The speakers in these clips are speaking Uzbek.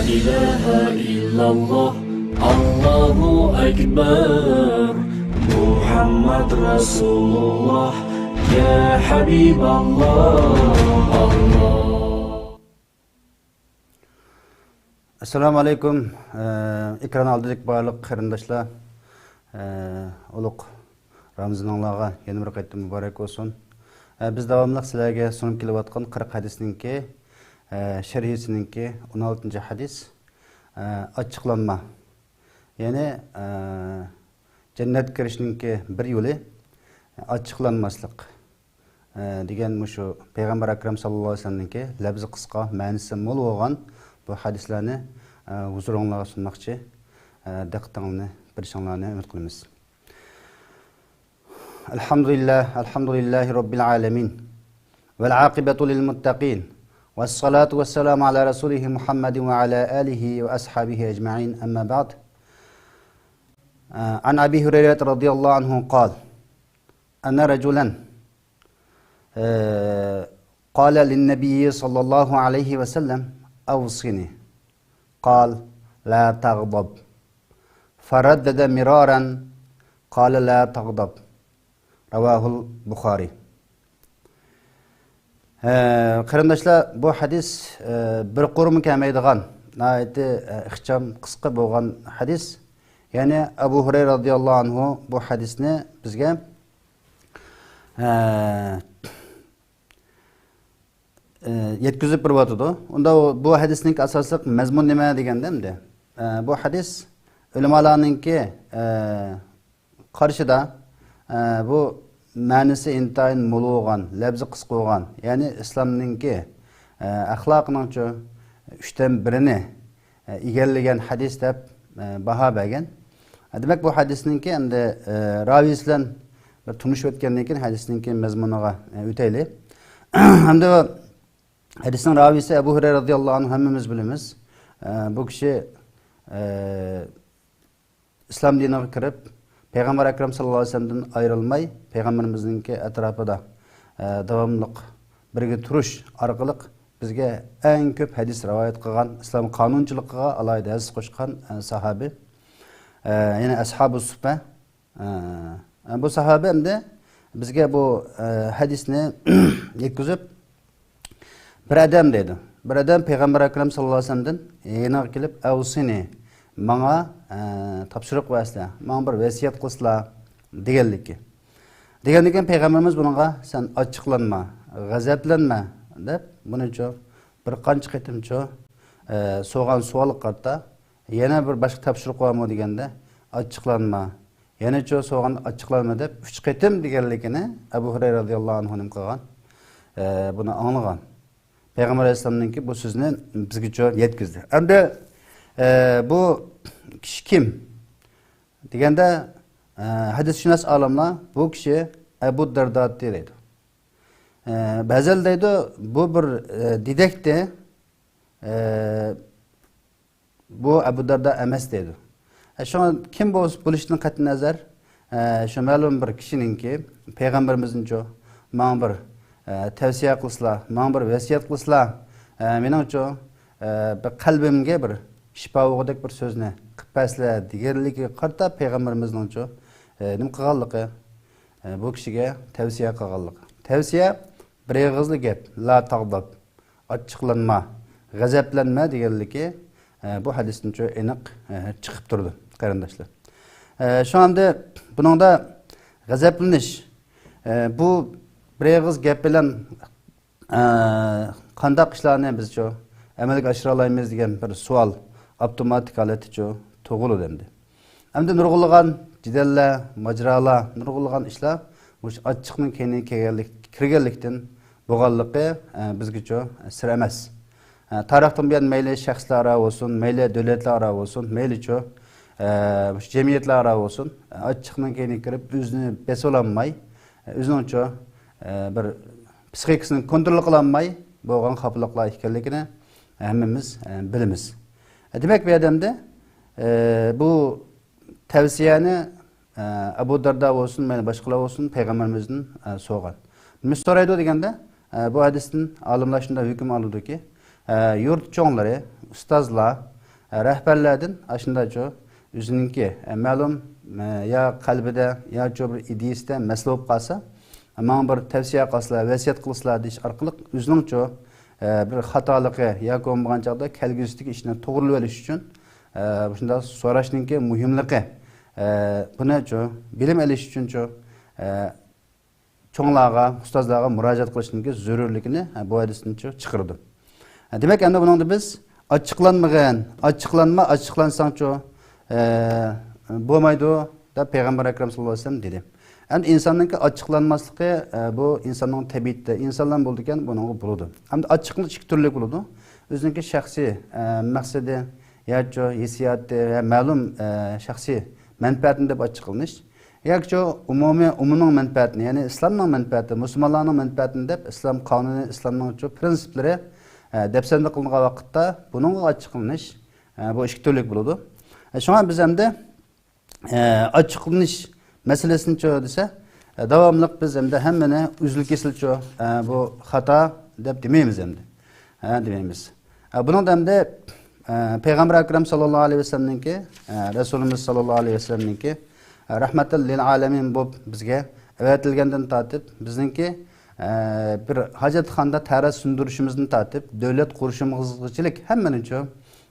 ilahe illallah, Allahu Ekber. Muhammed Resulullah, ya Habiballah. Allah. Assalamu alaikum. Ekran aldık barlıq qarindaşlar. Uluq Ramazan Allah'a yeni bir qaytı mübarek olsun. Biz davamlıq sizlərə sunub kelib atqan 40 hadisninki şərhisininki 16-cı hadis açıqlanma. Yəni cennet kirişninki bir yolu açıqlanmaslıq. Degen şu Peygamber Ekrem sallallahu aleyhi ve sellem'ninki labzi qısqa, mənisi mol olğan bu hadislarni huzuruңlarga sunmoqchi. Diqqatingizni berishinglarni umid qilamiz. Alhamdulillahi Rabbil alamin. Vel aqibatu lil muttaqin. Vessalatu vesselamu ala rasulihi Muhammedin ve ala alihi ve ashabihi ecma'in. Amma ba'd. An Abi Hureyre radıyallahu anhu قال أن رجلا قال للنبي صلى الله عليه وسلم أوصني قال لا تغضب فردد مرارا قال لا تغضب رواه البخاري. Qarindaşlar, bu hadis bir qurum kelmaydigan, nəhayət ixcham qısqa bo'lgan hadis. Yani Abu Hureyre radıyallahu anhu bu hadisni bizga yetkizib beribdi. Unda bu hadisning asosliq mazmun nima deganda, bu hadis ulamolarningki qarshida bu ma'nisi intayin mo'l bo'lgan, labzi qisqa bo'lgan, ya'ni islomningki axloqining 3dan 1ni egallagan hadis deb baho bergan. Demek bu hadisninki endi ravisi bilan bir turmush o'tgandan keyin hadisninki mazmuniga o'taylik. Hamda hadisning ravisi Abu Hurayra radhiyallohu anhu hammamiz bilamiz. Bu kishi islom diniga kirib, Peygamber Ekrem sallallahu aleyhi ve sellem'den ayrılmay, Peygamberimizningki atrofida davomliq birga turish orqali bizga eng ko'p hadis rivoyat qilgan, islom qonunchiligiga alohida his qo'shgan sahabi. Yani ashab-ı suhba. Bu sahabe endi bizga bu hadisni yetkizib bir adam dedi. Bir adam Peygamber Ekrem sallallahu aleyhi ve sellem'den yeniga kelib, "Avsini, manga topshiriq vasla, manga bir vasiyat qilsizlar" deganligi. Degandan keyin Peygamberimiz bunga "Sen ochiqlanma, g'azablanma" deb bunicho bir qancha qitimcho so'g'an savol qarta, yana bir boshqa topshiriq bormi deganda ochiqlanma, yana cho so'g'an ochiqlanma deb 3 qitim deganligini Abu Hurayra radhiyallohu anhu qilgan. Buni anglagan. Peygamber Aleyhisselam'ninki bu so'zni bizga yetkizdi. Endi bu kishi kim deganda hadisshunos olimlar bu kishi Abu Dardo deydi. Ba'zilar deydi bu bir didakti. Bu Abu Dardo emas deydi. Şu kim bo'lishdan qat'iy nazar şu ma'lum bir kishininki Peygamberimizning men bir tavsiya qilsizlar, men bir vasiyat qilsizlar, meningcha bir qalbimga bir shifo o'g'idek bir so'zni qilib paslar deganligi qarta Peygamberimizning nima qilganligi, bu kishiga tavsiya qilganligi. Tavsiya bir og'izli gap, la tag'dab, ochiqlanma, g'azablanma deganligi bu hadisning aniq chiqib turdi qarindoshlar. Şu anda buningda g'azablanish bu bir og'iz gap bilan qanday ishlarni biz amalga oshira olamiz degan bir savol avtomatik holatda tug'iladi endi. Endi nurg'ulg'an jidallar, majralar, nurg'ulg'an ishlar bu ochiqning kirganlikdan bo'lganligi bizga sir emas. Tarixdan buyon mayli shaxslar olsun, mayli davlatlar olsun, mayli jamiyatlar olsun, ochiqning kirib o'zini besolanmay, o'zining bir psixikasini kontrol qilolmay bo'lgan xafalıqlar ekanligini hammamiz bilamiz. Demek bu adamda bu tavsiyani Abu Dardo olsun, mayli boshqalar olsun Peygamberimizning so'rgan. Müstəraydı degəndə bu hədisdən alimlər şunda hüküm alırdı ki, yurt çoğunları, ustazlar, rahbarlardan shunday o'zininki ma'lum yo qalbida yo bir ideyasida masala bo'lib qolsa, mana bir tavsiya qilsalar, vasiyat qilsalar deyish orqali o'zining bir xatoligi yoki bo'lmagan chog'da kelgusidagi ishni to'g'rilab olish uchun shunday so'rashninki muhimligi, buni bilim olish uchun cho'nglarga, ustozlarga murojaat qilishninki zarurligini bu hadisdan chiqardi. Demak, endi buningda biz açıqlansang bo'lmaydi deb Payg'ambar akram sallallohu alayhi vasallam dedi. Endi insonning açıqlanmasligi bu insonning tabiatida, insonlar bo'ldi ekan, buningga bo'ladi. Endi açıqlik ikki turli bo'ladi. O'zining shaxsiy maqsadi yoki hissiyoti va ma'lum shaxsiy manfaatini deb açıqlanish, yoki umumiy manfaatini, ya'ni islomning manfaati, musulmonlarning manfaatini deb islom qonuni, islomning prinsiplari depsende kılınan vakitte bunun açıklanış bu iki türlük buludu. Şu an biz hem de açıklanış meselesini çözdüse devamlılık biz hem de hemen üzül kesil bu hata demeyimiz hem de. Demeyimiz. Bunun da hem de Peygamber Ekrem sallallahu aleyhi ve sellem'in ki Resulümüz sallallahu aleyhi ve sellem'in ki rahmetel lil alemin bu bizge öğretilgenden tatip bizimki bir hacetxanda tara sunduruşumuzdan tatip devlet kuruşumuzchilik hemmenin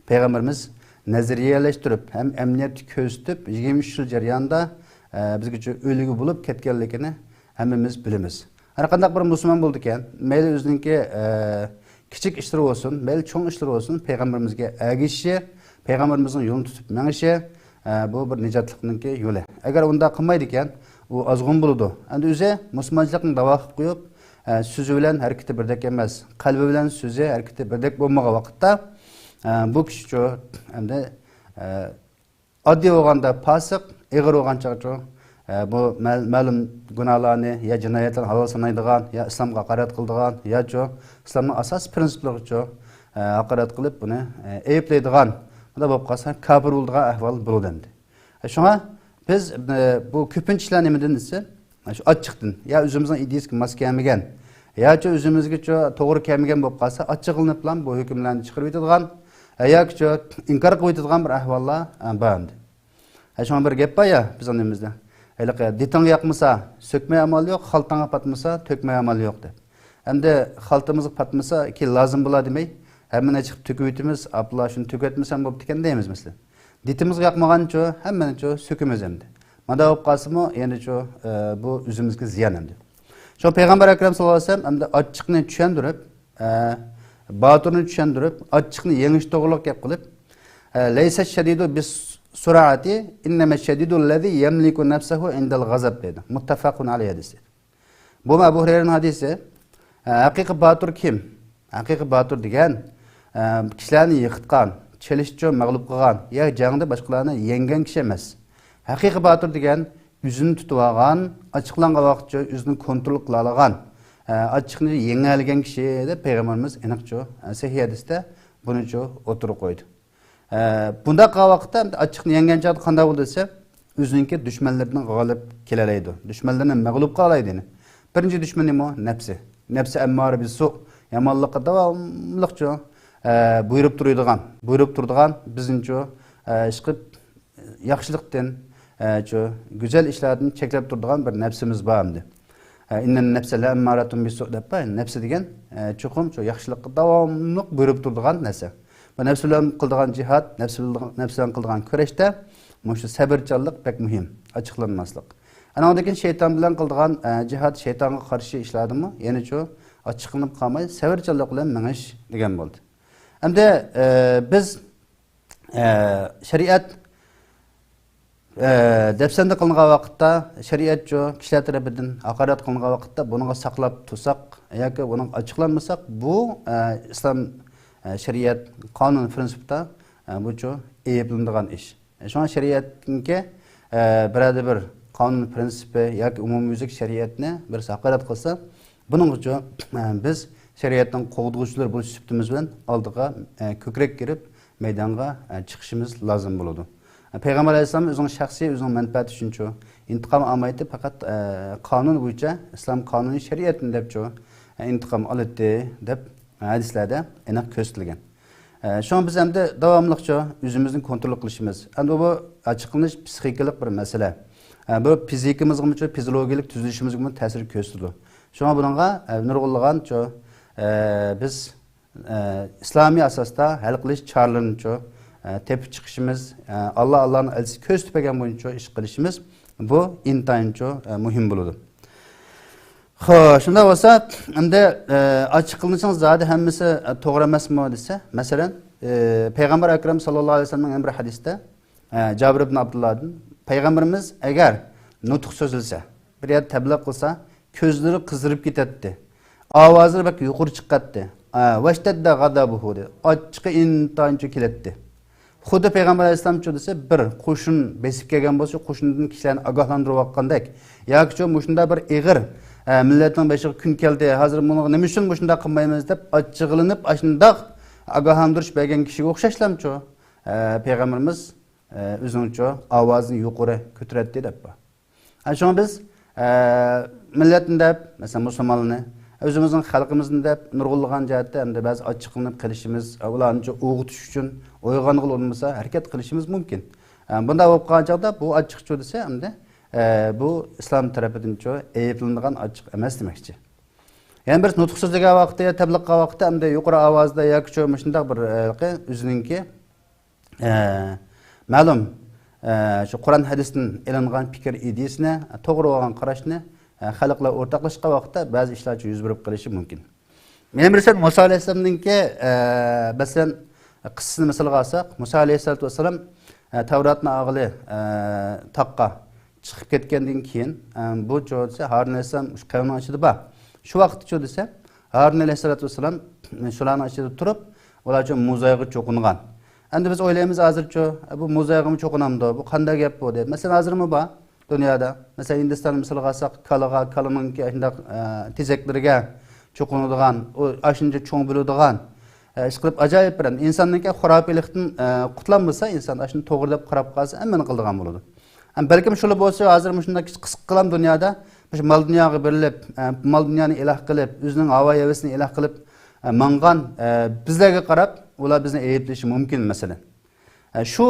Peygamberimiz nazariyeleştirip hem emniyet köstüp 23 yıl jarayonida bizga o'ligi bo'lib ketganligini hammamiz bilamiz. Har qanday bir musulmon bo'ldi ekan, mayli o'zininki kichik ishlar bo'lsin, mayli cho'ng ishlar bo'lsin, payg'ambarimizga ergashishi, payg'ambarimizning yo'lini tutib menishi bu bir nijotlikninki yo'li. Agar unda qilmaydi ekan, u ozg'un bo'ladi. Endi o'zi musulmonchilikni davo qilib qo'yib, so'zi bilan harakati birdek emas, qalbi bilan so'zi harakati birdek bo'lmagan vaqtda bu kishi endi oddiy bo'lganda fosiq, ig'ir bo'lgancha bu ma'lum gunohlarni ya jinoyatlarni halol sanaydigan, ya islomga haqorat qiladigan, ya islomning asosiy prinsiplariga haqorat qilib buni ayiblaydigan, bunda bo'lib qolsa kofir bo'ladigan ahvol bo'ladi endi. Shunga biz bu ko'pincha ishlar nimadan desa, shu ochiqdan ya o'zimizning ideyasiga mos kelmagan, yoki o'zimizga to'g'ri kelmagan bo'lib qolsa, ochiqlanib bilan bu hukmlarni chiqarib o'tadigan yoki inkor qilib o'tadigan bir ahvollar bor endi. Shunga bir gap bor ya bizimizda. Diting yoqmasa, sökmay amal yo'q, xaltanga patmasa, to'kmay amal yo'q deb. Endi xaltamizga patmasa, ki lozim bo'ladi demay, hammani chiqib to'kib o'tamiz, apla shuni to'kib o'tmasam bo'pti ekan deymiz mesela. Ditimizga yoqmagancha hammani sökimiz endi. Manda bo'lib qolsa-mu, endi bu o'zimizga ziyon endi. Shu Payg'ambar akram sallallohu alayhi vasallam endi ochiqni tushundirib, botirni tushundirib, ochiqni yengish to'g'riliq gap qilib, laysa shadidu bis surati innama shadidul ladzi yamliku nafsahu indal g'azab dedi. Muttafaqun alayhi hadis. Bu Abu Hurayraning hadisi. Haqiqiy botir kim? Haqiqiy botir degan kishilarni yiqitgan, chelishchi mag'lub qilgan, ya jangda boshqalarni yengan kishi emas. Haqiqiy botir degan o'zini tutib olgan, ochiqlangan vaqtcha o'zini kontrol qila olgan, ochiqni yenga olgan kishi deb payg'ambarimiz aniq sahih hadisda buni o'tirib qo'ydi. Bunda qolgan vaqtda ochiqni yengan chog'da qanday bo'ldi desa, o'zininki dushmanlaridan g'olib kelalaydi. Dushmanlarni mag'lub qilaydi. Birinchi dushman nima? Nafsi. Nafsi ammara bisu, yomonlikqa davomliq buyurib turadigan bizincho ishqib yaxshilikdan go'zal ishlardan cheklab turadigan bir nafsimiz bor endi. Innan nafsa la ammaratun bisu deb nafsi degan chuqum yaxshilikqa davomliq buyurib turadigan narsa. Bu nafs bilan qiladigan jihad, nafs bilan qiladigan kurashda shu sabrchanlik pek muhim, ochiqlanmaslik. Ana ondan shayton bilan qiladigan jihad, shaytonga qarshi ishladimi? Ya'ni ochiqlanib qolmay, sabrchanlik bilan mengish degan bo'ldi. Endi biz shariat depsende qilingan vaqtda, shariat kishilar tarafidan haqorat qilingan vaqtda bunga saqlab tursak yoki buni ochiqlanmasak, bu islom shariat qonun prinsipida bu ayiblanadigan ish. Shunga shariatga birada bir qonun prinsipi yoki umumyuzlik shariatni bir haqorat qilsa, buning uchun biz shariatning qo'g'duvchilar bo'lish sifatimiz bilan oldiga ko'krak kirib maydonga chiqishimiz lozim bo'ladi. Payg'ambar alayhisalom o'zining shaxsiy, o'zining manfaati uchun intiqom olmaydi, faqat qonun bo'yicha islom qonuniy shariatini deb intiqom oladi deb hadislarda aniq ko'rsatilgan. Şu biz hem de davamlıkça özümüzün kontrol kılışımız. Hem de bu açıklanış psikikalik bir mesele. Bu fizikimiz gibi fizyologik tüzülüşümüz gibi tesir gösteriyor. Şu an bununla nurgulluğun biz İslami asasda hal kılış çağrılarını tepki çıkışımız, Allah'ın elçisi köz tüpegen boyunca iş kılışımız bu intayın mühim buludu. Şunda olsa, hem de açıklanışınız zaten hemmisi doğru emasmı dese, mesela Peygamber Ekrem sallallahu aleyhi ve sellem'in emri hadiste Cabir ibn Abdullah'dan Peygamberimiz eğer nutuk sözülse, bir yer tebliğ kılsa, közleri kızdırıp gidetti. Avazları bak yukarı çıkarttı. Veştedde gadabuhu dedi. Açıkı intayın kiletti. Xudo Peygamber Aleyhisselam dese bir qo'shin besib kelgan bo'lsa, qo'shindan kishilarni ogohlantirib atgandek, yoki mushunda bir ig'ir millatning beshiga kun keldi, hozir buni nima uchun mushunda qilmaymiz deb achchig'lanib, ashundoq ogohlantirish bergan kishiga o'xshashlamchu. Peygamberimiz o'zining ovozini yuqori ko'taradi deb. Shuni biz millatni deb, masalan musulmonlarni özümüzün xalqimizin deb nurg'ulg'an jihatda hamda ba'zi ochiqlanib qilishimiz, ularni o'g'itish uchun o'yg'onqil bo'lmasa harakat qilishimiz mumkin. Bunda bo'lib qolgan chaqda bu ochiqcha desa hamda bu islom tarafidan ayiblanadigan ochiq emas demoqchi. Ya'ni bir nutq so'zlagan vaqtda, tabliq qilgan vaqtda hamda yuqori ovozda yoki shunday bir o'zininki ma'lum shu Qur'on hadisdan e'lingan fikr ideyasini, to'g'ri bo'lgan qarashni xalqlar o'rtoqlashgan vaqtda ba'zi ishlar yuz berib qolishi mumkin. Men bilsam Musa alayhisolamninki masalan qissasini misol olsak, Musa alayhissalom Tavratni og'ili taqqa chiqib ketgandan keyin bu desa Harun alayhissalom shu qavmning ichida bor. Shu vaqtda desa Harun alayhissalom shularning ichida turib, ular uchun muzayga cho'qingan. Endi biz o'ylaymiz hozircha bu muzaygami cho'qinamdi, bu qanday gap bu deb. Masalan hozirmi bor dünyada. Mesela Hindistan misal alsak, kalanın ki aşında tezeklerine çoğunluğun, o aşınca çoğun bölüdüğün, işkılıp acayip bir insanın ki hurafilikten kutlanmasa insan aşını doğrulayıp qarab qalsa hemen kıldığın buludu. Belki şöyle bolsa hazır şundaki kısık kılan dünyada mal dünyaga berilip, mal dünyanı ilah kılıp, özünün hava hevesini ilah kılıp mangan bizlerge qarab, ular bizni eyipleşi mümkün mesela. Şu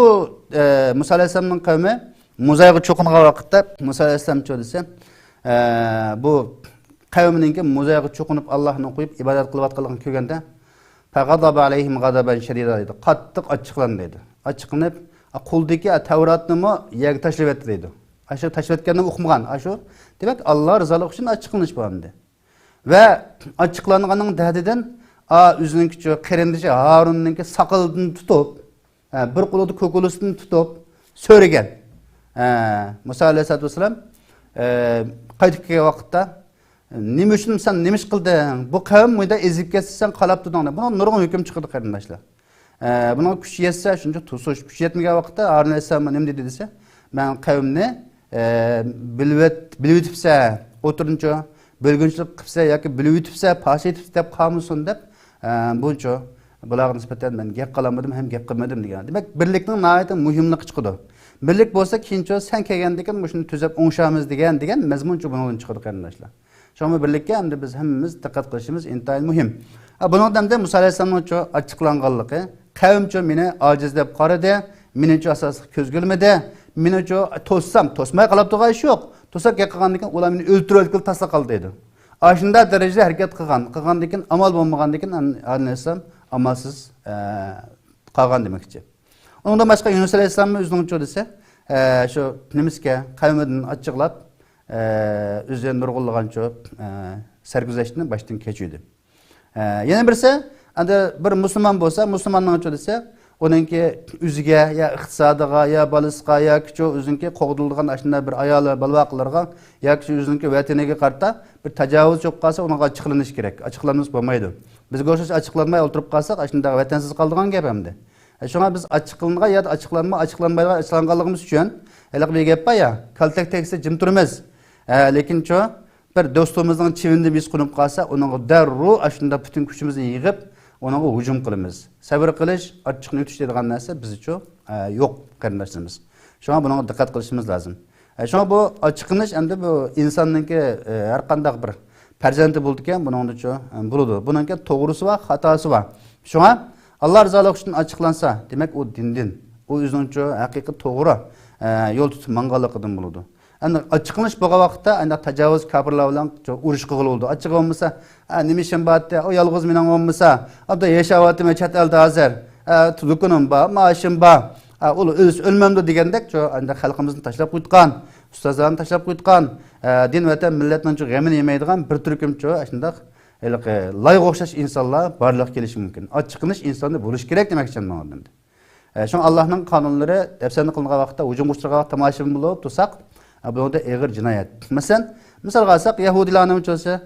Musa Aleyhisselam'ın kavmi Muzayga cho'qingan vaqtda Musa alayhisalom desa, bu qavmininki muzayga cho'qinib Allohni qo'yib ibodat qilayotganligini ko'rganda, faqadaba alayhim g'adaban shadida dedi. Qattiq ochiqlandi dedi. Ochiqlanib, quldagi Tavratni yerga tashlab etdi dedi. Ashu tashlab etganini o'qimagan. Ashu demak Alloh rizoligi uchun ochiqlanish bo'ldi. Va ochiqlanganning dadidan o'zining qarindoshi Harunninki saqalidan tutib, bir qo'lida ko'kulisidan tutib so'ragan. Musa aleyhisselam qaytib kelgan vaqtda nima uchun sen nima ish qilding? Bu qavm muyda ezib ketsa sen qalab turding. Buni nurg'un hukm chiqdi qarindoshlar. Buni kuch yetsa shuncha tusish, kuch yetmagan vaqtda Harun alayhissalom nima dedi desa, men qavmni bilib yetibsa, o'tirincha bo'lgunchilik qilsa yoki bilib yetibsa, pash etibsa deb qolmasin deb buncha bularga nisbatan men gap qilamadim, ham gap qilmadim degan. Demak, birlikning nihoyatda muhimligi chiqdi. Birlik bo'lsa keyincha sen kelgandan shuni tuzab o'ngshamiz degan mazmuncha bundan chiqadi qarindoshlar. Shunga birlikka hamda biz hammamiz diqqat qilishimiz intayin muhim. Bundan da Musa alayhisolamning ochiqlanganligi, qavmcha meni ojiz deb qaradi, menicha asosiy ko'zgilmadi, menicha to'smay qolib turgan ish yo'q. To'sab qilgandan keyin ular meni o'ltirib tashlab qoldi dedi. Ashunda darajada harakat qilgandan keyin amal bo'lmagandan keyin alayhisolam amalsiz qolgan demakchi. Ondan başka Yunus Aleyhisselam'ın özünün dese, şu nemiske kavminden açıklap, üzerine nurgulluğun sergüzeştiğini baştan keçiydi. Yine birisi, bir Müslüman olsa, Müslümanlığın dese, onunki üzüge, ya iktisadıga, ya balısqa, ya ki özünki qoğdulduğun aşında bir ayalı balvaqlarga, ya ki özünki vatanege qarta bir tecavüz çok qalsa, ona açıklanış gerek. Açıklanmış olmaydı. Biz görüşürüz açıklanmaya oturup qalsak, aşında vatansiz qaldığın gap hemdi. Şuna biz açıklanma ya da açıklanmayla açıklanganlığımız için hele bir gap ya kaltak tekse jim turmaz. Lekin bir dostumuzun çivinde biz kunup qalsa onun darru aşında bütün gücümüzü yığıp ona hücum qilamiz. Sabr qilish, ochiqni yutish degan narsa biz uchun yo'q qarindoshlarimiz. Shunga buna diqqat qilishimiz lozim. Shunga bu ochiqlanish endi bu insonninki har qanday bir farzandi bo'ldi ekan, buning uchun bo'ladi. Buningki to'g'risi va xatosi bor. Shunga Allah rızalıq üçün açıqlansa, demək o dindin, o özünçü həqiqi toğru yol tutub manğalıqıdan buludu. Yani açıqlanış boğa vaqtda anda təcavüz kafirlar bilan uruş qılındı. Açıq olmasa, nimişin batda, o yalğız menen olmasa, abda yaşavatım chat eldə hazır. Tudukunum ba, maaşım ba. Ulu ölmemdi degендек, anda xalqımızın taşlap qoytqan, ustazlarını taşlap qoytqan, din vətən milletinin qəmin yeməydigan bir türküm aşındaq layıq oxşaş insanlar barlıq kelishi mümkün. Açıqlanish insonda bo'lish kerak demek için mənim. Şu Allah'ın kanunları təfsirni qılınğan vaqtda hücum uçurğan tamaşabın bo'lib tursaq, bu da ağır cinayet. Misal qalsaq Yahudilarni uchunsa,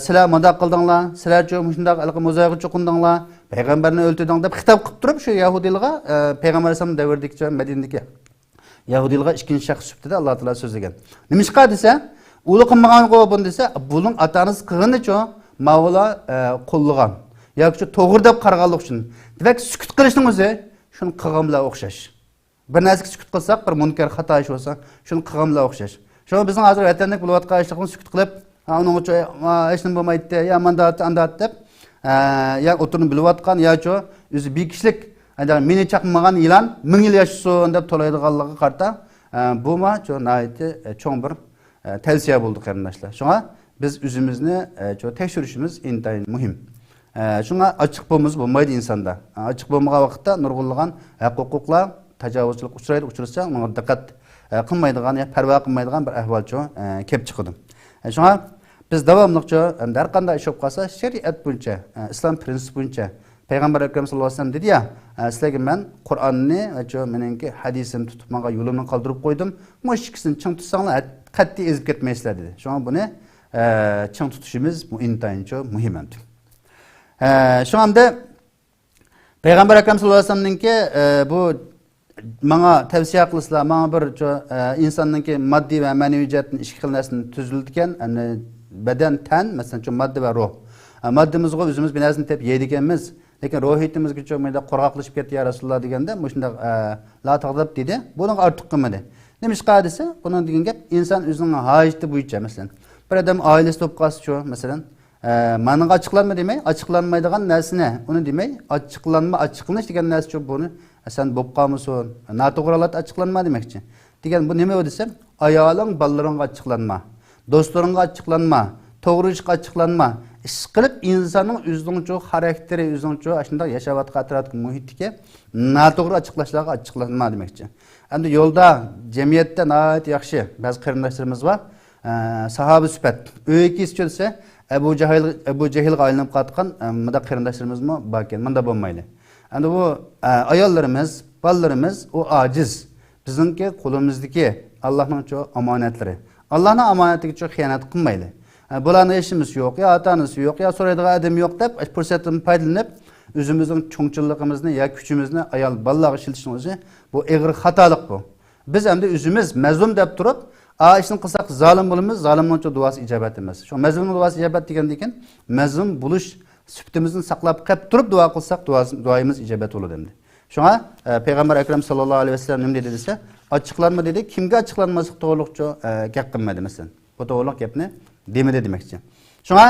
sizlar mundaq qildinglar, sizlar shundaq alqi mozoyiq cho'qindinglar, payg'ambarni o'ltirding deb xitob qilib turib shu Yahudilarga payg'ambar alayhisalom davridagi Madinadagi Yahudilarga ikkinchi shaxs sifatida Alloh taolo so'zlagan. Nimishqa desa, uli qilmagan qo'bun desa, buning ota-onasi qilganicha Mavla qo'llagan yoki to'g'ri deb qaraganlik uchun. Demak, sukut qilishning o'zi shuni qilgan bilan o'xshash. Bir narsaga sukut qilsak, bir munkar xato ish bo'lsa, shuni qilgan bilan o'xshash. Shuni bizning hozir vatanlik bo'layotgan ishlarni sukut qilib, uning uchun hech nima bo'lmaydi, ya mandat andat deb, ya o'tirib bilayotgan yoki o'zi bir kishilik meni chaqmagan ilan 1000 yil yashasin deb to'laydiganligiga qarata, bu ma cho'ng bir tavsiya bo'ldi qarindoshlar. Shunga biz o'zimizni tekshirishimiz intayin muhim. Shunga ochiq bo'lmaydi insonda. Ochiq bo'lmagan vaqtda nurg'unlagan huquqlar tajovuzchilik uchraysa, unga diqqat qilmaydigan, parvo qilmaydigan bir ahvol kelib chiqadi. Shunga biz davomliqcha har qanday ish bo'lib qolsa, shariat bo'yicha, islom prinsipi bo'yicha Payg'ambar akram sallallohu alayhi vasallam dedi ya, sizlarga men Qur'onni va meningki hadisimni tutib, menga yo'limni qoldirib qo'ydim. Bu ikkisini ching tutsanglar, qat'iy ezib ketmaysizlar dedi. Shunga buni ching tutishimiz bu intayin muhim. Shunga Payg'ambar akram sallallohu alayhi vasallamningki bu menga tavsiya qilsizlar, menga bir insonningki moddiy va ma'naviy jihatdan ikki xil narsani tuzilgan, badan, tan, masalan, modda va ruh. Maddamizga o'zimiz bir narsani deb yeydiganmiz, lekin ruhiyatimizga cho'mida qurg'oqlashib ketdi ya Rasululloh deganda, shunda la taqdab dedi. Buning ortiq qilmadi. Nimishqa desa, buning degan gap inson o'zining hojati bo'yicha, masalan, bir odam oilasi bo'lib qolsa, masalan, ma'noga ochiqlanma demay, ochiqlanmaydigan narsani, uni demay, ochiqlanish degan narsa buni sen bo'lib qolmasin, noto'g'rilat ochiqlanma demoqchi. Degan bu nima desa, ayoling, bolalaringga ochiqlanma, do'stlaringga ochiqlanma, to'g'ri ishga ochiqlanma. Ish qilib insonning o'zining xarakteri, o'zining shunday yashayotgan atrofdagi muhitga noto'g'ri ochiqlashlarga ochiqlanma demoqchi. Endi yo'lda jamiyatda nihoyat yaxshi ba'zi qarindoshlarimiz bor. Sahoba sifat. O'yki ichilsa Abu Jahilga aylanib qolgan munda qarindoshlarimiz bor ekan. Munda bo'lmaydi. Endi bu ayollarimiz, bolalarimiz o aciz. Bizninki qo'limizdagi Allohning omonatlari. Allohning omonatiga xiyonat qilmaydi. Bularning ishimiz yo'q, ya ota-onasi yo'q, ya so'raydigan odam yo'q deb fursatdan foydalanib, o'zimizning cho'ngchilligimizni ya kuchimizni ayol bolalarga ishlatishning o'zi bu og'ir xatolik bu. Biz endi o'zimiz mazlum deb turib, ishni qilsak zolim bo'lamiz, zolimning duosi ijobat emas. Shu mazlumning duosi ijobat degan mazlum bo'lish sifatimizni saqlab qolib turib duo qilsak, duoyimiz ijobat bo'ladi endi. Shunga Payg'ambar akram sallallohu alayhi vasallam nima dedi desa, ochiqlanma dedi, kimga ochiqlanmaslik to'g'riliqcha gap qilmadi masalan. Bu to'g'riliq gapni demedi demekçi. Şuna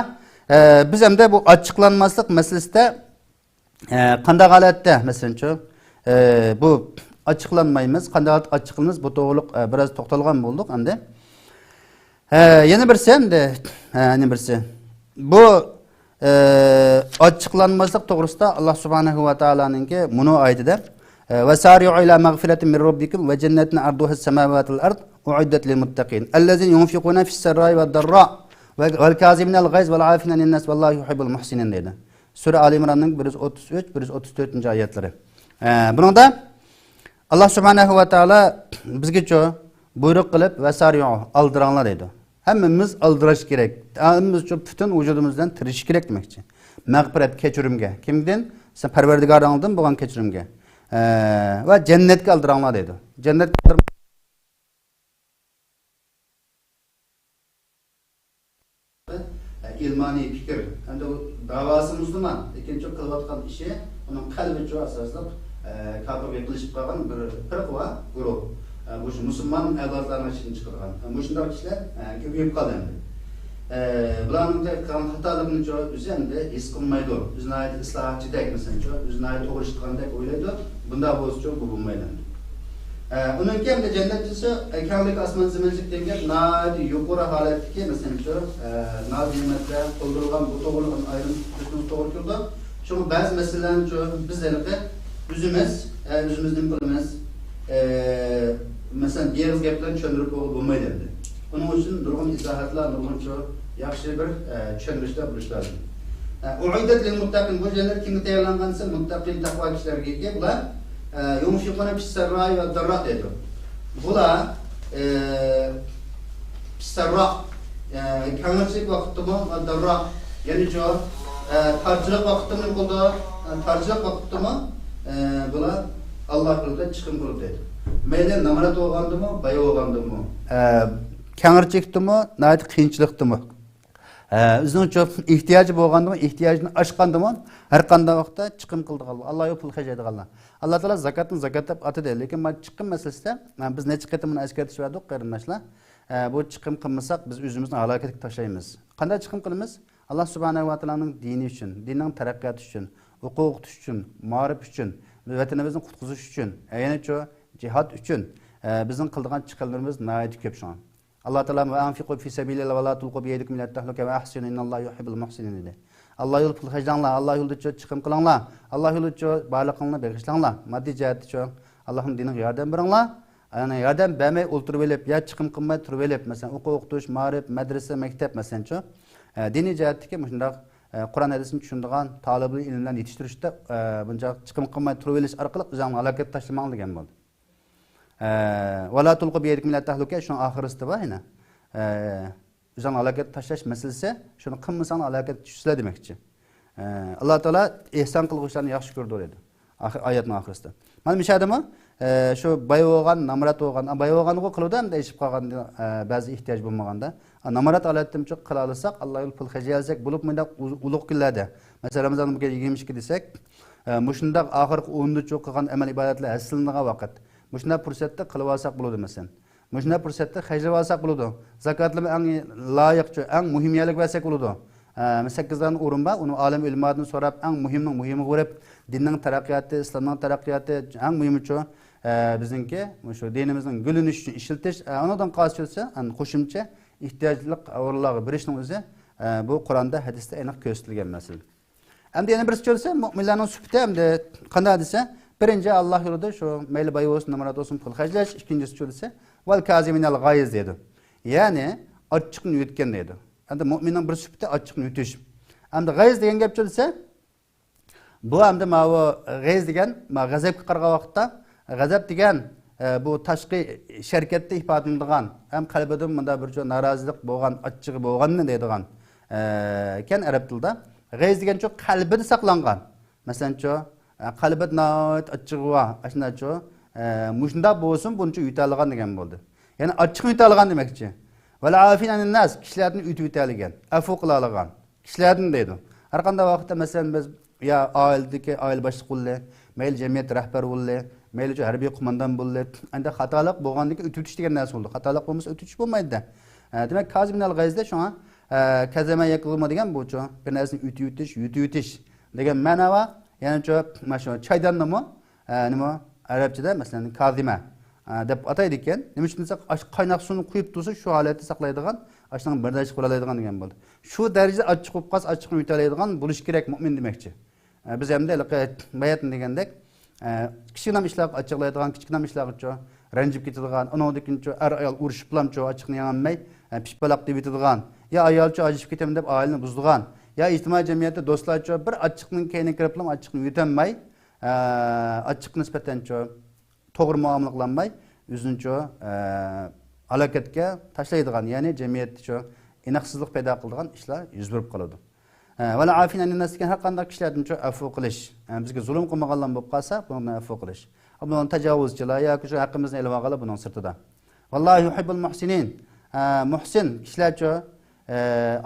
biz hem de bu açıklanmazlık meselesinde qanday holatda mesela bu açıklanmayımız, qanday açıklanmamız bu to'g'riliq biraz to'xtalgan bo'ldik endi. Yana birisi endi, bu açıklanmazlık to'g'risida Allah subhanahu va taolaninki bunu aytida وَسَارِعُوا إِلَى مَغْفِرَةٍ مِنْ رَبِّكُمْ وَجَنَّةٍ عَرْضُهَا السَّمَاوَاتُ وَالْأَرْضُ أُعِدَّتْ لِلْمُتَّقِينَ الَّذِينَ يُنْفِقُونَ فِي السَّرَّاءِ وَالضَّرَّاءِ وَالْكَاظِمِينَ الْغَيْظَ وَالْعَافِينَ عَنِ النَّاسِ وَاللّٰهُ يُحِبُّ الْمُحْسِنِينَ dedi. Sure Ali İmran'ın 133-134. ayetleri. Bunun da Allah Subhanahu ve Teala bizge buyruk kılıp vesari'u aldıranlar dedi. Hemmimiz aldıraş gerek. Hemmimiz bütün vücudumuzdan tirişik gerek demekçi. Mağfiret keçirimge. Kimden? Sen Perverdigar'dan aldın buğan keçirimge. Ve cennetke aldıranlar dedi. Cennetke aldıranlar. İlmani fikir. Hem de davası Müslüman. Lekin çok kılvatkan işi onun kalbi çok asaslık kafir yaklaşıp kalkan bir fırkva grup. Bu Müslüman evlatlarına için çıkargan. Bu şunlar kişiler köpüyüp kaldı. bularning qilgan xatoligini o'zi his qilmaydi. O'zini islohotchidek masalan, o'zini to'g'ri ish qilgandek o'ylaydi. Bunda bo'lsa bu bo'lmaydi. Onun ki hem de cennetçisi kâmlik asman ziminlik dengen nâdi yuqura haletki mesela nâdi nimetle kıldırılan bu doğruluğun ayrım tuttuğumuz doğru kıldı. Çünkü bazı meselelerin biz elbette üzümüzden bilmez mesela diğer geplerini çöndürüp bulmayı derdi. Onun için nurgun izahatlar, nurgun çok yaxşı bir çöndürüşte buluşlar. U'iddet lil muttaqin bu cennet kimi tayyorlangansa muttaqin takva kişilerge ki bular yumuşaklarına pissarra'yı ve darra dedi. Bular pissarra kângırçılık vakitti mi ve darra yani çoğu tarcılık vakitti mi buldu tarcılık vakitti mi bular Allah yolunda çıkım kılıp dedi. Meyden namarat olgandı mı, bayı olgandı mı? Kângırçılıktı mı, nayet kıyınçılıktı mı? Özünün çok ihtiyacı bolğandı mı, ihtiyacını aşqandı mı, her qanday vaqtda chiqim qildi Allah. Allah yo pul xajaydi Allah. Allah Taala zakatni zakat deb atadi, lekin bu chiqim masalasida biz necha qatam buni eskartish berdik qarindoshlar. Bu chiqim qilmasak biz o'zimizni halokatga tashlaymiz. Qanday chiqim qilamiz? Allah subhanahu va taolaning dini uchun, dinning taraqqiyoti uchun, huquq uchun, ma'rif uchun, vatanimizni qutqizish uchun, yana jihad uchun bizning qildigan chiqimlarimiz nihoyat ko'p shon. Allah Teala ve anfiqu fi sabilillah ve la tulqu bi yedikum ila tahluka ve ahsinu innalloha yuhibbul muhsinin dedi. Allah yo'l pul hajlanlar, Allah yo'lida chiqim qilinglar, Allah yo'lida barliqingni bag'ishlanglar. Moddiy jihatda Allohning diniga yordam beringlar. Ana yordam bermay o'ltirib olib, ya chiqim qilmay turib olib, masalan, o'qish, ma'rif, madrasa, maktab masalan, diniy jihatdagi shunday Qur'on hadisini tushunadigan talabli ilmlarni yetishtirishda buncha chiqim qilmay turib olish orqali o'zingni halokat tashlamang degan bo'ldi. ولا تلقوا بيدكم إلى التهلكة شون آخر استباء هنا üzerine alaket taşlaş meselesi şunu kımmasan alaket düşsüle demekçi. Allah Teala ihsan kılgıçlarını yaxşı gördü dedi. Ayetinin ahiriste. Mana müşahedemi şu bay olgan, namarat olgan, bay olganı kılıda hem değişip kalgan bazı ihtiyaç bulmaganda. Namarat alettim çok kılalısak Allah yol pul hacı bulup mıyda uluk killerde. Mesela Ramazan'ın bu gece 22 desek muşunda ahir onda çok kalgan emel ibadetler hasilinaga vakit. Muşunda fırsatda kılıp alsak buludu mesela. Muşunda fırsatda hacı alsak buludu. Zakatlımı en layık, en mühim yerlik versek buludu. Mesela kızların urumba, onu alem ilmadını sorap, en mühimi görüp, dinin terakkiyatı, İslam'ın terakkiyatı, en mühimi çoğu bizimki, dinimizin gülünüş için işiltiş, ondan kalsıyorsa, koşumça, ihtiyaclılık ağırlığı bir işin özü, bu Kur'an'da, hadiste enak gösterilgen mesela. Hem de yine birisi çözse, müminlerin sübüte hem de kanal hadise, birinci Allah yolunda şu meyli bayı olsun, namarat olsun, pul haclaş, ikincisi çözse, vel kaziminel gayiz dedi. Yani açıkını yutken dedi. Hem de müminin bir sübüte açıkını yutuş. Hem de gayiz degen gep çözse, bu hem de gayiz degen, gazep qarga vaqtda, gazep degen bu taşqi şirketde ifadalındıgan, hem kalbide mında bir narazilik bolgan, açığı bolganını deydigan. Ken Arap tilida gayiz degen çok kalbide saklangan. Mesela çok kalbide nayet açığı var. Aslında çok muşunda bolsun bunun için yutalgan degen boldu. Yani açık yutalgan demekçi. Vel afin anin nas kişilerden yutalgan, afu qılalgan. Kişilerden deydi. Her qanday vaqtda mesela biz ya ailedeki aile başlık bolle, meyil cemiyet rahber bolle, meyil harbiy kumandan bolle, anda xatolik bo'lgandiki ütütüş degan narsa bo'ldi. Xatolik bo'lmasa ütütüş bo'lmaydi. Demak, Kazimnal G'ayzda shunga kazama yaqilma degan bu cho bir narsani yutish degan ma'no va yana cho mana shu chaydannimi nima arabchada masalan kazima deb ataydi ekan. Nima uchun desa qaynoq suvni quyib tursa shu holatda saqlaydigan, ashundan bardashlik qila oladigan degan bo'ldi. Shu darajada achchiq bo'lib qolsa achchiqni yuta oladigan bo'lish kerak mu'min demoqchi. Biz hamda bayat degandek kichkina ishlarni ochiqlaydigan, kichkina ishlarni cho ranjib ketadigan, undan cho ayol urushib bilan cho ochiqni yangamay pishbalaq deb etadigan, ya ayol cho ajib ketaman deb oilani buzdigan, ya ijtimoiy jamiyatda do'stlar cho bir ochiqning keyini kirib bilan ochiqni yutamay, ochiq nisbatan cho to'g'ri muomala qilmay, o'zini cho halokatga tashlaydigan, ya'ni jamiyatda cho inoqsizlik paydo qiladigan ishlar yuz berib qoladi. Vala afin anin nas degan har qanday kishilardan cho afu qilish, bizga zulm qilmaganlar bo'lib qolsa, bundan afu qilish. Bundan tajovuzchilar yoki shu haqqimizni elib olganlar buning sirtida. Vallohu yuhibbul muhsinin. Muhsin kishilar cho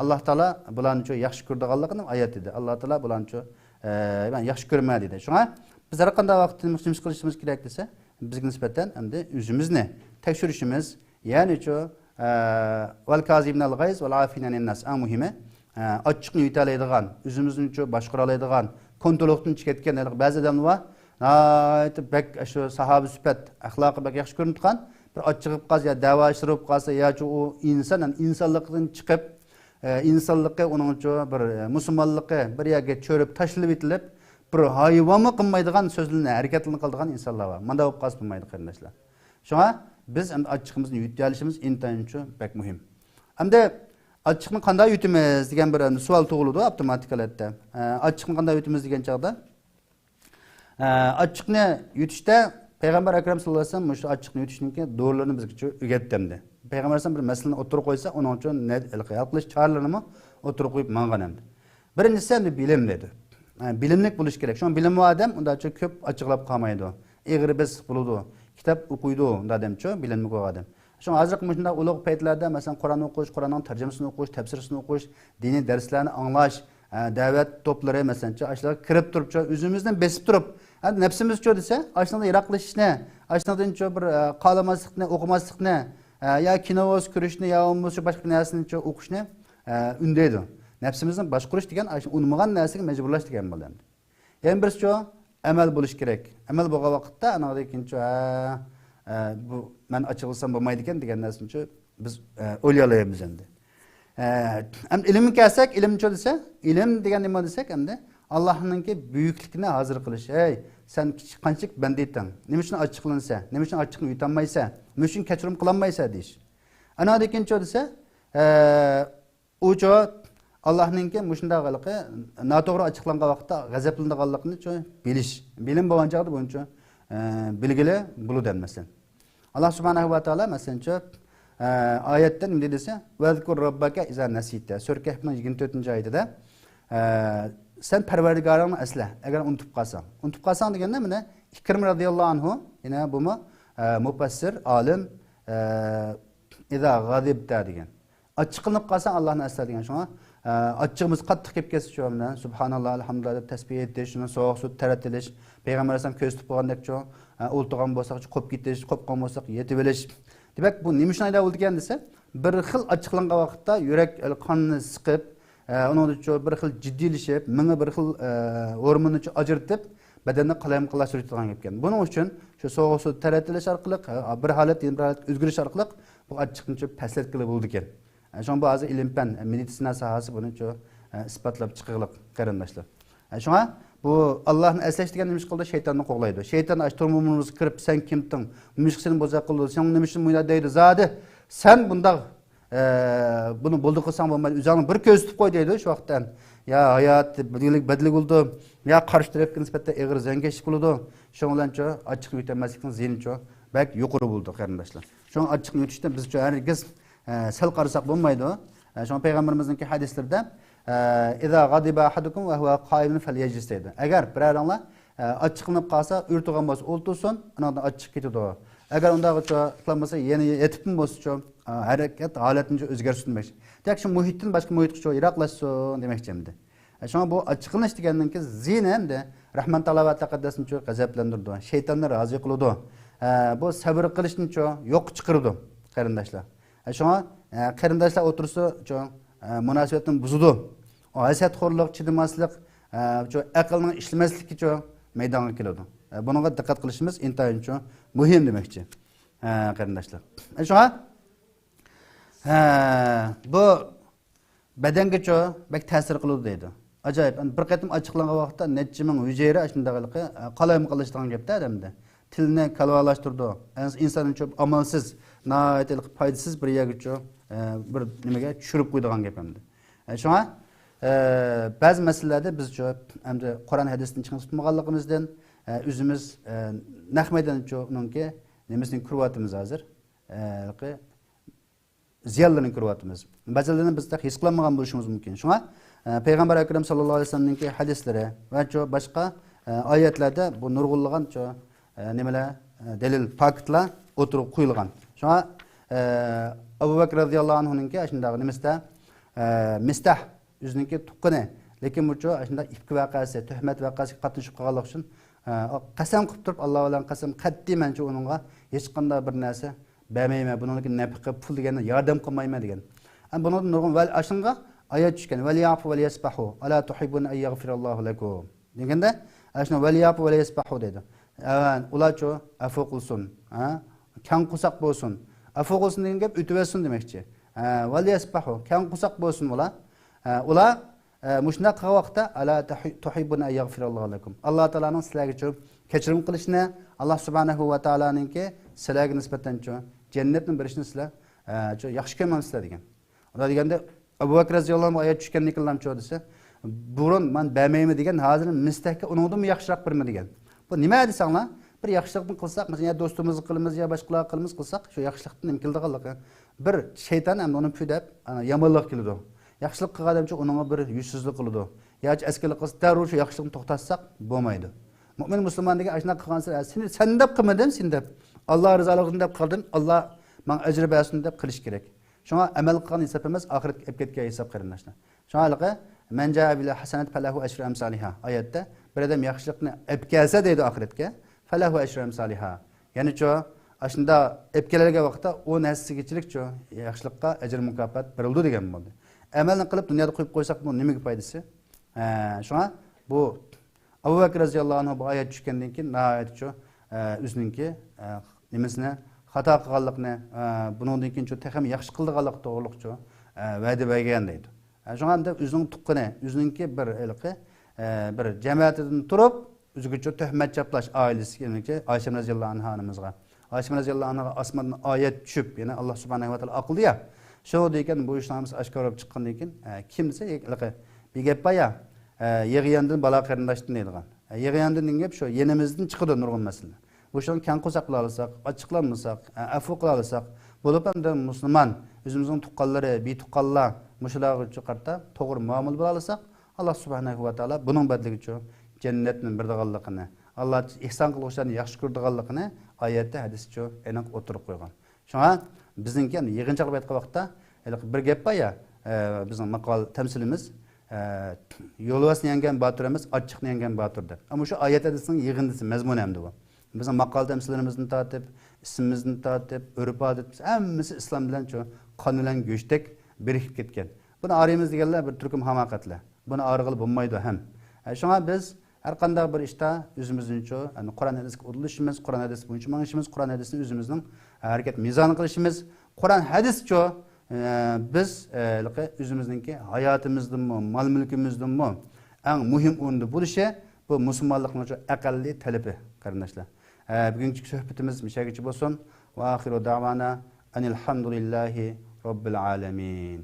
Alloh taolo bularni cho yaxshi ko'radiganligini oyat edi. Alloh taolo bularni cho men yaxshi ko'rmayman dedi. Shunga biz har qanday vaqtda muhsin qilishimiz kerak desa, bizga nisbatan hamda o'zimizni tekshirishimiz, ya'ni cho vel kazimnal gayz vel afinen nas. En muhimi açıkını yutalaydigan, özümüzün başqaralaydigan, kontroldan chiqayotgan ba'zi odamlar bor. Bek shu sahoba sifat, axloqi bek yaxshi ko'rinib turgan, bir ochiqib qolsa, da'vo ishtirib qolsa, yoki u insonlikdan chiqib, insonlikka uning uchun bir musulmonlikka bir yerga cho'rib tashlab etilib, bir hayvonmi qilmaydigan so'zlarni, harakatlarni qiladigan insonlar bor. Manda bo'lib qolsa bo'lmaydi qarindoshlar. Shunga biz endi ochiqimizni yutib intayin uchun bek muhim. Hamda ochiqni qanday yutamiz degan bir savol tug'iladi avtomatik holatda. Ochiqni qanday yutamiz degan chog'da ochiqni yutishda Payg'ambar akram sallallohu alayhi vasallam shu ochiqni yutishninki dorilarini bizga o'rgatdi. Payg'ambar alayhisalom bir masalani o'tirib qo'ysa, uning uchun hal qilish choralarini o'tirib qo'yib mang'an endi. Birinchisi endi bilim dedi. Bilimlik bo'lish kerak. Shu bilimli odam undacha ko'p ochiqlab qolmaydi. Egri biz bo'ladi. Kitob o'qiydi unda odamcha bilimli odam. Shu hozir shunday ulug' paytlarda masalan Qur'on o'qish, Qur'onning tarjimasini o'qish, tafsirini o'qish, diniy darslarni anglash, da'vat to'plari masalan ashlarga kirib turib, o'zimizdan besib turib, nafsimiz desa, ashlarga yiroqlashishni, ashlardan bir qolamaslikni, o'qimaslikni, yo kinovoz ko'rishni, yo bo'lmasa boshqa narsani o'qishni undaydi. Nafsimizni boshqarish degan unmagan narsaga majburlash degan bo'ladi. Yana birisi amal bo'lish kerak. Amal bo'lgan vaqtda anaqa ikkinchi bu men açılsam bo'lmaydi ekan degan narsani biz o'ylayolamiz endi. Ham ilmga kelsak, ilmchi desa, ilm degan nima desak endi Allohninki buyukligini hozir qilish. Ey, sen qanchalik banditsan, nima uchun ochiqlansa, nima uchun ochiqni yutanmaysa, nima uchun kechirim qilolmaysa deyish. Ana ikkinchi desa, u Allohninki mushunda qiliqi noto'g'ri ochiqlangan vaqtda g'azablanganligini bilish. Bilim bo'lgan chog'da buncha bilgili bo'ladi masalan. Allah subhanahu wa ta'ala masalan ayetden ne dese vezkur rabbaka iza nasita. Sura Kehf'nin 24. ayetida sen Parvardigarını esle. Eğer unutup kalsan degende mi ne? İkrim radıyallahu anhu yine bu mu mufassir alim iza gazibta degen. Açıklanıp kalsan Allah'ın esle degen şuna. Açığımız qattiq kelib ketsa shu bilan subhanalloh alhamdulillah deb tasbih etish, shuni sovuq suv taratilish, payg'ambar alayhisalom ko'z tutib qolgandek o'ltirgan bo'lsak, qo'yib ketish, qo'ygan bo'lsak yetib olish. Demak, bu nima uchun aytib o'lgan desa, bir xil ochiqlangan vaqtda yurak qonni siqib, uning bir xil jiddiylashib, mingi bir xil hormonni ajratib, badanni qalayimqalashtiradigan ekan. Buning uchun shu sovuq suv taratilish orqali bir holat bir holat o'zgarish orqali bu ochiqni paslatqili bo'ldi ekan. Şun bazı ilim-fen, meditsina sahası bunu ispatlab çıkıqlıq qarindoshlar. Şuna bu Allah'ın əsləş degan nima qildi? Şeytanni qo'g'laydi. Şeytan ashturmumimizni kirib, sen kimding? Mishqsini bozaq qildi. Sen nima uchun buni deydi? Zodi sen bunda bunu bo'ldi qilsang bo'lmaydi. O'zingni bir ko'z tutib qo'y deydi shu vaqtdan. Ya hayot badlik bo'ldi. Ya qarshi tarafga nisbatan eg'ir zangash bo'ldi. Shuning bilan ochiq yutamaslikning ziyni bak yuqori bo'ldi qarindoshlar. Shu ochiq yutishdan biz hargiz sal qarasak bo'lmaydi. Şu Peygamberimizin hadislerinde "İza gadiba ahadukum ve huve qaimun falyajlis" dedi. Eğer biraranglar açıqlanıp qalsa, ürtügan bolsa o'ltirsin, anadan açıq ketadi. Eğer undagı qılmasa, yeni yetipmi bolsa, harakat holatini o'zgartirsin demek. Tek şu muhitdan boshqa muhitga yiroqlashsin demekçi endi. Şuna bu açıqlanish degandan-ki zina endi Rahman Taala va taqaddasini g'azablantirdi. Shaytonni rozi qiladi. Bu sabr qilishni yo'q chiqirdi qarindoshlar. Şuna qarindoshlar o'tirsa, munosabatni buzdi. O hasadxo'rlik, chidamaslik, aqlning ishlamasligi maydonga keladi. Bunga diqqat qilishimiz intayin muhim demoqchi. Qarindoshlar. Shuna bu badanga bak ta'sir qiladi deydi. Ajoyib. Bir qatim ochiqlangan vaqtda necha ming hujayra shundaqaligi qalayim qilishdan gapda adamda. Tilni kalvalashtirdi. İnsanın amalsiz, nəhayət faydasız bir yerga bir nimaga tushirib qo'ydigan gap endi. Shunga ba'zi masalalarda biz endi Qur'on hadisini chiqib tutmaganligimizdan o'zimiz naq maydonchi nimasini ko'ryapmiz hozir. Ziyonlarni ko'ryapmiz. Ba'zilarini bizda his qilmagan bo'lishimiz mumkin. Shunga Payg'ambar akram sallallohu alayhi vasallamning hadislari va boshqa oyatlarda bu nurg'unlagan nimalar delil faktlar o'tirib qo'yilgan. Shunga Abu Bakr radhiyallohu anhuninki shunday nimasta Mistah o'zininki tuqqani, lekin bu shunda ifki vaqasi, tuhmat vaqasi qatnashib qolganlik uchun qasam qilib turib Alloh bilan qasam qat'iy mencha uningga hech qanday bir narsa Bermeyme, bununki nefika, pul degen yardım kılmayma degen. Bunun nurgun vel aşınga ayet düşken. Vel yafu vel yesbahu. Ala tuhibbun en yaghfirallahu lekum. Degende aşına vel yafu vel yesbahu dedi. Ular ço afu kılsın. Kan kusak bolsun. Afu kılsın degen gep ütüvesin demekçi. Vel yesbahu. Kan kusak bolsun ular. Ular muşna qavaqta ala tuhibbun en yaghfirallahu lekum. Allah Teala'nın sizlarga ço kechirim qilishni, Allah subhanahu va taoloninki sizlarga nisbatan ço cennetni berishni sizlar ço yaxshi ko'rmaysizlar degan. Ular deganda Abu Bakr roziyallohu anhu oyat tushgandan keyin ço desa, burun men bermayman degan, hozir mustahka uningdan yaxshiroq berma degan. Bu nima desanglar? Bir yaxshilikni qilsak, masalan, ya do'stimizni qilamiz, ya boshqalar qilamiz qilsak, shu yaxshilikdan nima keldiganligi. Bir shayton ham uni pudab, yomonlik keladi. Yaxshilik qilganimcha uningga bir yuzsizlik qiladi. Yoki askarlik qilsa, darrov shu yaxshilikni to'xtatsak bo'lmaydi. Mu'min musulmon degan ashuna qilgansa, sen deb qilmading, sen deb. Alloh rizoligini deb qilding, Alloh men ajr bersin deb qilish kerak. Shunga amal qilgan hisob emas, oxirat kelib ketgan hisob qarindoshlar. Shunga man jaa bil hasanat falahu ashru amsalha. Oyatda bir odam yaxshilikni olib kelsa deydi oxiratga, falahu ashru amsalha. Ya'ni cho ashunda olib keladigan vaqtda 10 hassasigachilik cho yaxshilikqa ajr mukofot berildi degan bo'ldi. Amalni qilib dunyoda qo'yib qo'ysak bu nimaga foydasi? Shunga bu Abu Bakr roziyallohu anhu bu oyat tushgandan keyin nihoyat cho o'zininki nimasini xato qilganlikni, bundan keyin cho texam yaxshi qilganlik to'g'riliqcho va'da bergan deydi. Shunga o'zining tuqqani, o'zininki bir jamiyatidan turib, o'ziga tuhmat chaplash oilasiga, Oysha roziyallohu anha onamizga. Oysha roziyallohu anha osmondan oyat tushib, ya'ni Alloh subhanahu va taolo aqldiya. Shu degan bu ishlarimiz oshkor bo'lib chiqqandan keyin kim desa, bir gap baya yig'yandan balo qarindoshdan deydigan. Yig'yandan degap shu yenimizdan chiqadi nurg'un masala. Bu ishni kan qo'saq qila olsak, ochiqlanmasak, afu qila olsak, bo'lib ham musulmon o'zimizning tuqqanlari, bituqqanlar mushularga chiqarta to'g'ri muomala qila olsak, Alloh subhanahu va taolo buning badligicha jannatni berdiganligini, Alloh ihson qiluvchilarni yaxshi ko'rdiganligini oyatda hadischa aniq o'tirib qo'ygan. Shunga bizning ham yig'inchilik aytgan vaqtda bir gap bor ya, bizning maqol tamsilimiz yo'lvasni yangan botir emas, ochiqni yangan botir deb. Ammo shu oyat hadisning yig'indisi mazmuni hamdi bu. Bizning maqol tamsillarimizni tortib, ismimizni tortib, urf-odatimiz hammasi islom bilan shu qon bilan go'shtdek birikib ketgan. Buni araymiz deganlar bir turkum hamoqatlar. Buni arg'il bo'lmaydi ham. Shunga biz har qanday bir ishda o'zimizning Qur'on hadisga o'rilishimiz, Qur'on hadis bo'yicha mangishimiz, Qur'on hadisni o'zimizning harakat mezoni qilishimiz, Qur'on hadischa biz o'zimizningki hayotimizdanmi, mol mulkimizdanmi eng muhim o'rinda bo'lishi bu musulmonlikning aqalli talabi qarindoshlar. Bugungi suhbatimiz mishagicha bo'lsin. Va oxiru da'vana anil hamdulillahi robbil alamin.